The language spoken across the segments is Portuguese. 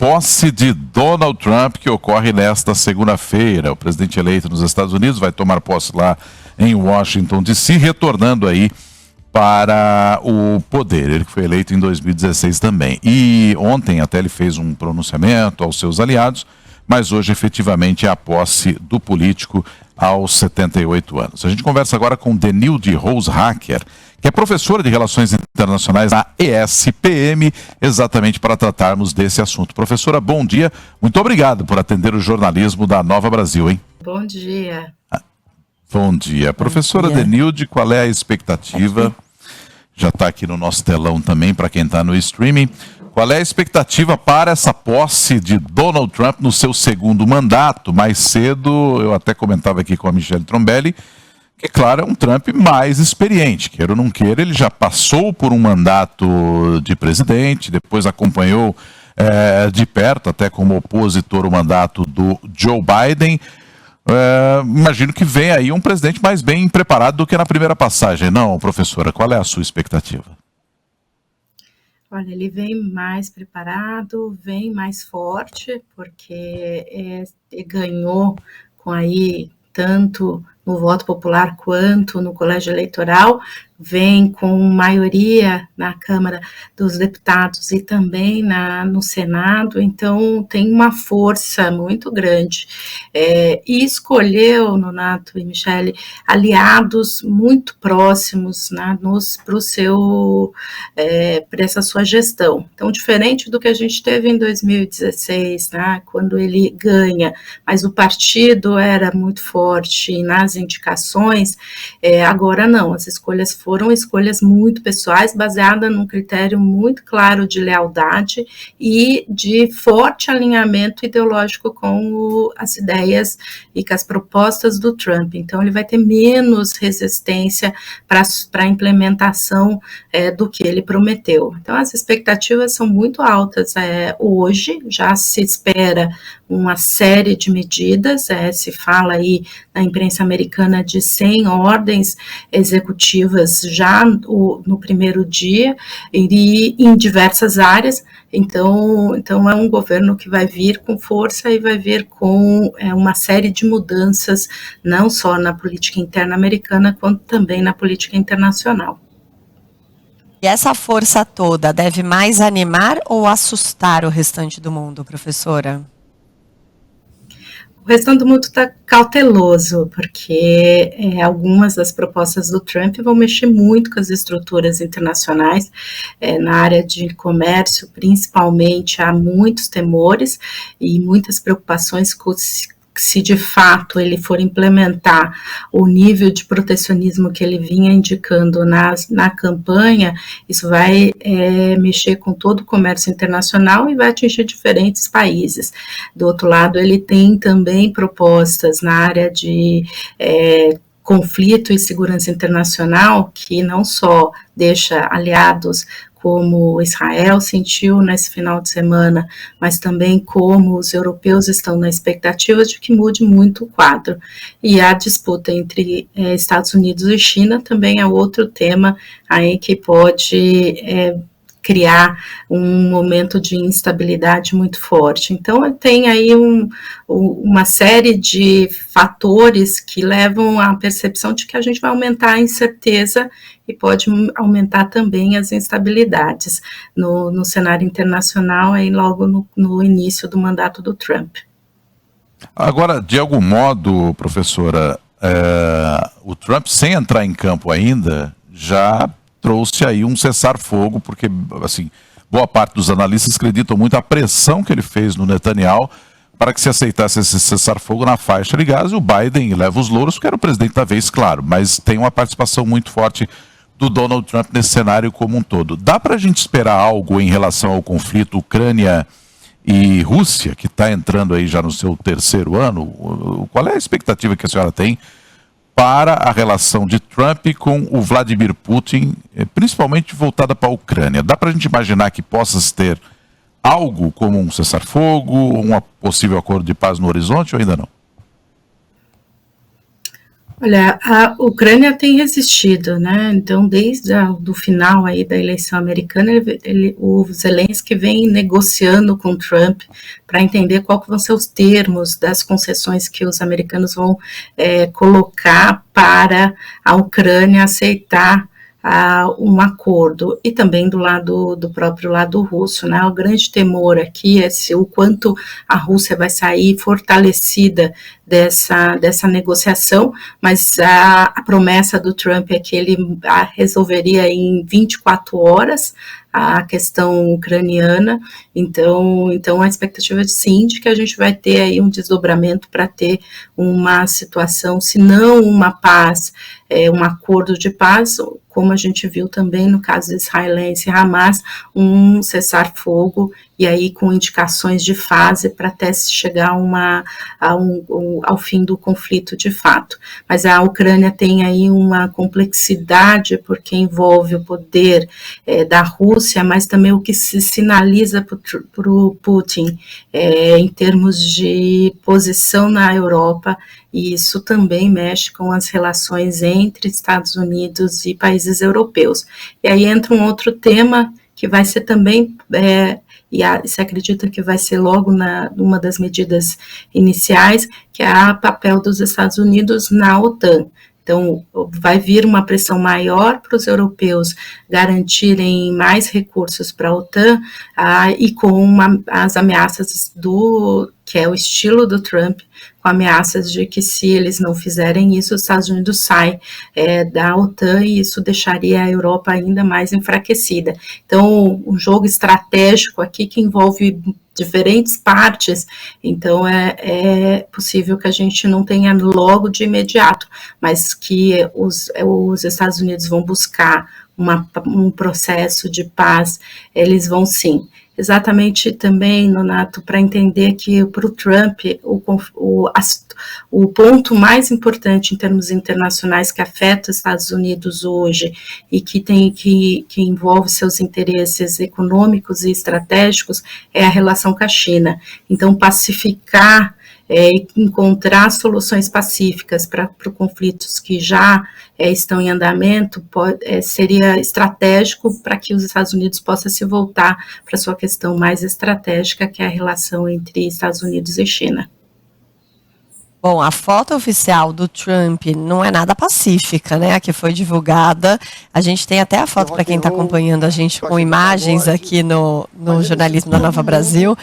posse de Donald Trump, que ocorre nesta segunda-feira. O presidente eleito nos Estados Unidos vai tomar posse lá em Washington, D.C., retornando aí para o poder. Ele foi eleito em 2016 também. E ontem até ele fez um pronunciamento aos seus aliados, mas hoje efetivamente é a posse do político aos 78 anos. A gente conversa agora com Denilde Rose-Hacker, que é professora de Relações Internacionais na ESPM, exatamente para tratarmos desse assunto. Professora, bom dia. Muito obrigado por atender o jornalismo da Nova Brasil, hein? Bom dia. Bom dia. Professora Denilde, qual é a expectativa? Já está aqui no nosso telão também, para quem está no streaming. Qual é a expectativa para essa posse de Donald Trump no seu segundo mandato? Mais cedo, eu até comentava aqui com a Michelle Trombelli, que, claro, é um Trump mais experiente. Queira ou não queira, ele já passou por um mandato de presidente, depois acompanhou de perto, até como opositor, o mandato do Joe Biden. Imagino que vem aí um presidente mais bem preparado do que na primeira passagem. Não, professora, qual é a sua expectativa? Olha, ele vem mais preparado, vem mais forte, porque ele ganhou com aí tanto no voto popular quanto no colégio eleitoral, vem com maioria na Câmara dos Deputados e também no Senado, então tem uma força muito grande. E escolheu, Nonato e Michele, aliados muito próximos para essa sua gestão. Então, diferente do que a gente teve em 2016, quando ele ganha, mas o partido era muito forte nas indicações, agora não, as escolhas foram escolhas muito pessoais, baseadas num critério muito claro de lealdade e de forte alinhamento ideológico com as ideias e com as propostas do Trump. Então, ele vai ter menos resistência para a implementação do que ele prometeu. Então, as expectativas são muito altas. Hoje já se espera uma série de medidas, se fala aí na imprensa americana de 100 ordens executivas já no primeiro dia, e em diversas áreas. Então é um governo que vai vir com força e vai vir com uma série de mudanças, não só na política interna americana, quanto também na política internacional. E essa força toda deve mais animar ou assustar o restante do mundo, professora? O restante do mundo está cauteloso, porque algumas das propostas do Trump vão mexer muito com as estruturas internacionais. Na área de comércio, principalmente, há muitos temores e muitas preocupações com se de fato ele for implementar o nível de protecionismo que ele vinha indicando na campanha, isso vai mexer com todo o comércio internacional e vai atingir diferentes países. Do outro lado, ele tem também propostas na área de conflito e segurança internacional, que não só deixa aliados como Israel sentiu nesse final de semana, mas também como os europeus estão na expectativa de que mude muito o quadro. E a disputa entre Estados Unidos e China também é outro tema aí que pode criar um momento de instabilidade muito forte. Então, tem aí uma série de fatores que levam à percepção de que a gente vai aumentar a incerteza e pode aumentar também as instabilidades no cenário internacional, aí logo no início do mandato do Trump. Agora, de algum modo, professora, o Trump, sem entrar em campo ainda, já trouxe aí um cessar-fogo, porque, assim, boa parte dos analistas acreditam muito a pressão que ele fez no Netanyahu para que se aceitasse esse cessar-fogo na faixa de Gaza. E o Biden leva os louros, porque era o presidente da vez, claro, mas tem uma participação muito forte do Donald Trump nesse cenário como um todo. Dá para a gente esperar algo em relação ao conflito Ucrânia e Rússia, que está entrando aí já no seu terceiro ano? Qual é a expectativa que a senhora tem para a relação de Trump com o Vladimir Putin, principalmente voltada para a Ucrânia? Dá para a gente imaginar que possa ter algo como um cessar-fogo, um possível acordo de paz no horizonte ou ainda não? Olha, a Ucrânia tem resistido, né? Então, desde o final aí da eleição americana, o Zelensky vem negociando com Trump para entender qual que vão ser os termos das concessões que os americanos vão colocar para a Ucrânia aceitar um acordo, e também do próprio lado russo, né? O grande temor aqui é o quanto a Rússia vai sair fortalecida dessa negociação, mas a promessa do Trump é que ele resolveria em 24 horas a questão ucraniana, então a expectativa sim de que a gente vai ter aí um desdobramento para ter uma situação, se não uma paz, um acordo de paz, como a gente viu também no caso israelense e Hamas, um cessar-fogo, e aí com indicações de fase para até chegar ao fim do conflito de fato. Mas a Ucrânia tem aí uma complexidade, porque envolve o poder da Rússia, mas também o que se sinaliza para o Putin em termos de posição na Europa, e isso também mexe com as relações entre Estados Unidos e países europeus. E aí entra um outro tema que vai ser também, e se acredita que vai ser logo numa das medidas iniciais, que é o papel dos Estados Unidos na OTAN. Então, vai vir uma pressão maior para os europeus garantirem mais recursos para a OTAN, e com as ameaças que é o estilo do Trump, com ameaças de que se eles não fizerem isso, os Estados Unidos saem da OTAN, e isso deixaria a Europa ainda mais enfraquecida. Então, um jogo estratégico aqui que envolve diferentes partes, então é possível que a gente não tenha logo de imediato, mas que os Estados Unidos vão buscar um processo de paz, eles vão sim. Exatamente também, Nonato, para entender que para o Trump o ponto mais importante em termos internacionais que afeta os Estados Unidos hoje e que envolve seus interesses econômicos e estratégicos é a relação com a China. Então, pacificar encontrar soluções pacíficas para conflitos que já estão em andamento seria estratégico para que os Estados Unidos possam se voltar para sua questão mais estratégica, que é a relação entre Estados Unidos e China. Bom, a foto oficial do Trump não é nada pacífica, né? A que foi divulgada. A gente tem até a foto para quem está acompanhando a gente com imagens aqui no Jornalismo da Nova Brasil.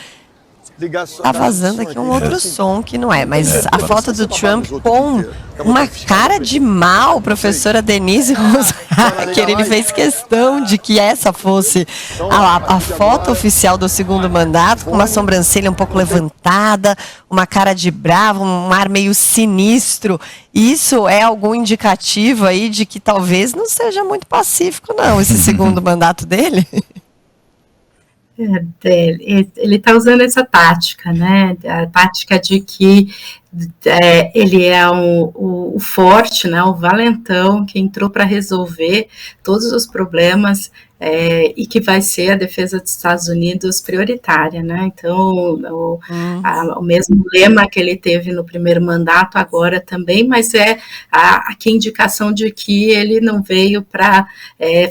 Tá vazando aqui um outro som que não é, mas a foto do Trump com uma cara de mal, professora Denise Rosacker, ele fez questão de que essa fosse a foto oficial do segundo mandato, com uma sobrancelha um pouco levantada, uma cara de bravo, um ar meio sinistro. Isso é algum indicativo aí de que talvez não seja muito pacífico, não, esse segundo mandato dele? Ele está usando essa tática, né? A tática de que ele é o forte, né? O valentão que entrou para resolver todos os problemas e que vai ser a defesa dos Estados Unidos prioritária, né? Então, o mesmo lema que ele teve no primeiro mandato agora também, mas aqui a indicação de que ele não veio para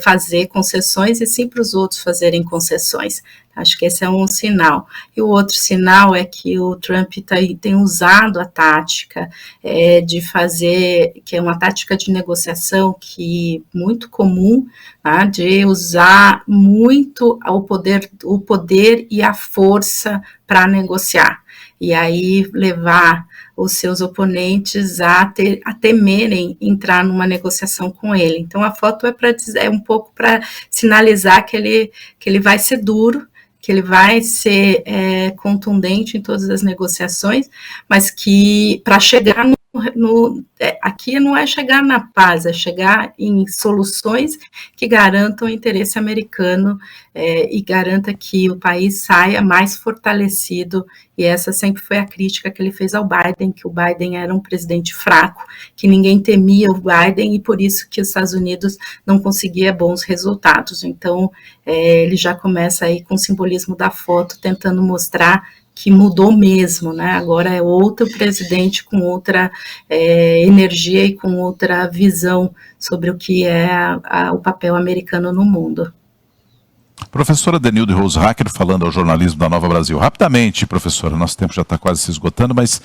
fazer concessões e sim para os outros fazerem concessões. Acho que esse é um sinal. E o outro sinal é que o Trump tem usado a tática de fazer, que é uma tática de negociação muito comum, tá? De usar muito o poder e a força para negociar. E aí levar os seus oponentes a temerem entrar numa negociação com ele. Então a foto é um pouco para sinalizar que ele vai ser duro, que ele vai ser contundente em todas as negociações, mas que para chegar aqui não é chegar na paz, é chegar em soluções que garantam o interesse americano e garanta que o país saia mais fortalecido, e essa sempre foi a crítica que ele fez ao Biden, que o Biden era um presidente fraco, que ninguém temia o Biden e por isso que os Estados Unidos não conseguia bons resultados. Então, ele já começa aí com o simbolismo da foto, tentando mostrar que mudou mesmo, né? Agora é outro presidente com outra energia e com outra visão sobre o que é o papel americano no mundo. Professora Denilde Rose Hacker, falando ao jornalismo da Nova Brasil. Rapidamente, professora, nosso tempo já está quase se esgotando, mas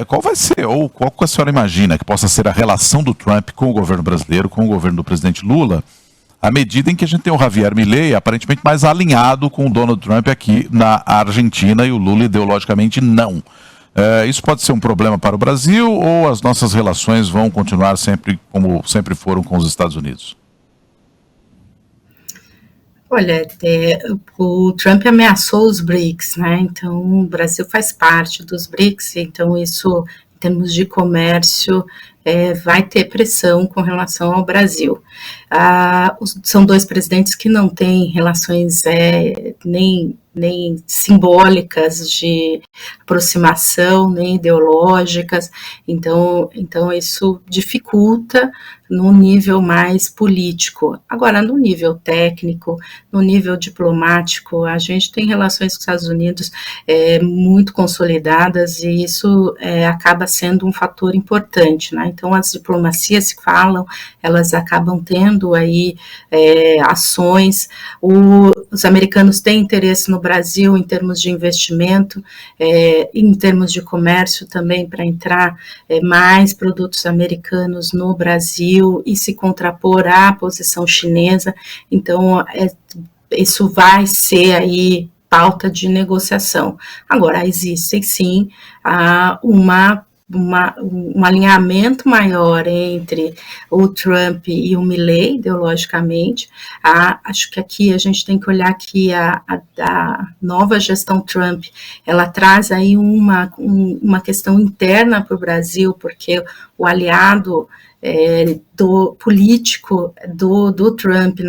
qual vai ser, ou qual que a senhora imagina que possa ser a relação do Trump com o governo brasileiro, com o governo do presidente Lula, à medida em que a gente tem o Javier Milei aparentemente mais alinhado com o Donald Trump aqui na Argentina e o Lula ideologicamente não. Isso pode ser um problema para o Brasil ou as nossas relações vão continuar sempre como sempre foram com os Estados Unidos? Olha, o Trump ameaçou os BRICS, né? Então o Brasil faz parte dos BRICS, então isso, em termos de comércio, vai ter pressão com relação ao Brasil. São dois presidentes que não têm relações nem simbólicas de aproximação, nem ideológicas, então isso dificulta no nível mais político. Agora, no nível técnico, no nível diplomático, a gente tem relações com os Estados Unidos muito consolidadas e isso acaba sendo um fator importante, né? Então, as diplomacias se falam, elas acabam tendo aí ações, os americanos têm interesse no Brasil em termos de investimento, em termos de comércio também, para entrar mais produtos americanos no Brasil e se contrapor à posição chinesa. Então, isso vai ser aí pauta de negociação. Agora, existe sim um alinhamento maior entre o Trump e o Milei, ideologicamente. Acho que aqui a gente tem que olhar que a nova gestão Trump, ela traz aí uma questão interna para o Brasil, porque o aliado político do Trump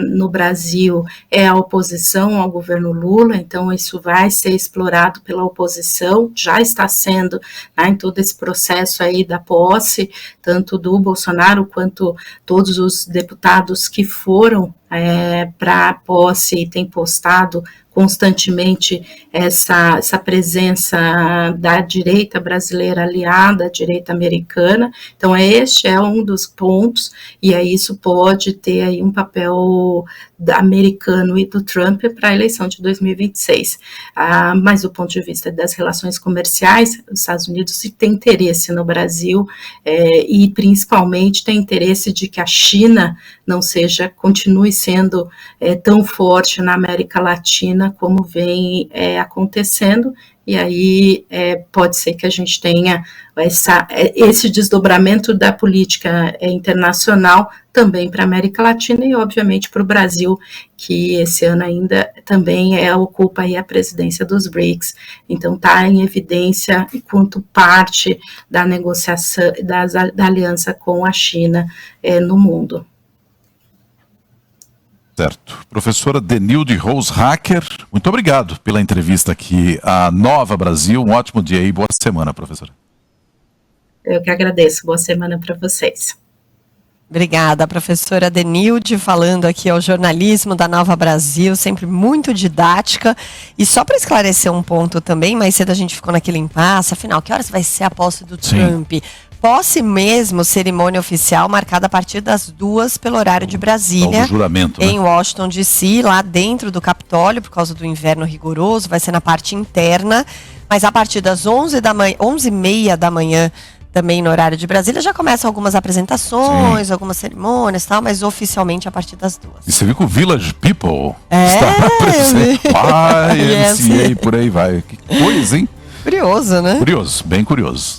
no Brasil é a oposição ao governo Lula, então isso vai ser explorado pela oposição, já está sendo, né, em todo esse processo aí da posse, tanto do Bolsonaro quanto todos os deputados que foram para a posse e têm postado constantemente essa presença da direita brasileira aliada à direita americana. Então, este é um dos pontos, e aí isso pode ter aí um papel americano e do Trump para a eleição de 2026. Mas do ponto de vista das relações comerciais, os Estados Unidos tem interesse no Brasil e principalmente tem interesse de que a China continue sendo tão forte na América Latina como vem acontecendo, e aí pode ser que a gente tenha esse desdobramento da política internacional também para a América Latina e, obviamente, para o Brasil, que esse ano ainda também ocupa aí a presidência dos BRICS. Então, está em evidência enquanto parte da negociação, da aliança com a China no mundo. Certo. Professora Denilde Rose Hacker, muito obrigado pela entrevista aqui à Nova Brasil. Um ótimo dia e boa semana, professora. Eu que agradeço. Boa semana para vocês. Obrigada, professora Denilde, falando aqui ao jornalismo da Nova Brasil, sempre muito didática. E só para esclarecer um ponto também, mais cedo a gente ficou naquele impasse, afinal, que horas vai ser a posse do Trump? Posse mesmo, cerimônia oficial, marcada a partir das 2 pelo horário de Brasília, juramento, em Washington, D.C., lá dentro do Capitólio, por causa do inverno rigoroso, vai ser na parte interna, mas a partir das 11h30 da manhã, também no horário de Brasília, já começam algumas apresentações, algumas cerimônias e tal, mas oficialmente a partir das 2. E você viu que o Village People está presente, MCA, por aí vai. Que coisa, hein? Curioso, né? Curioso, bem curioso.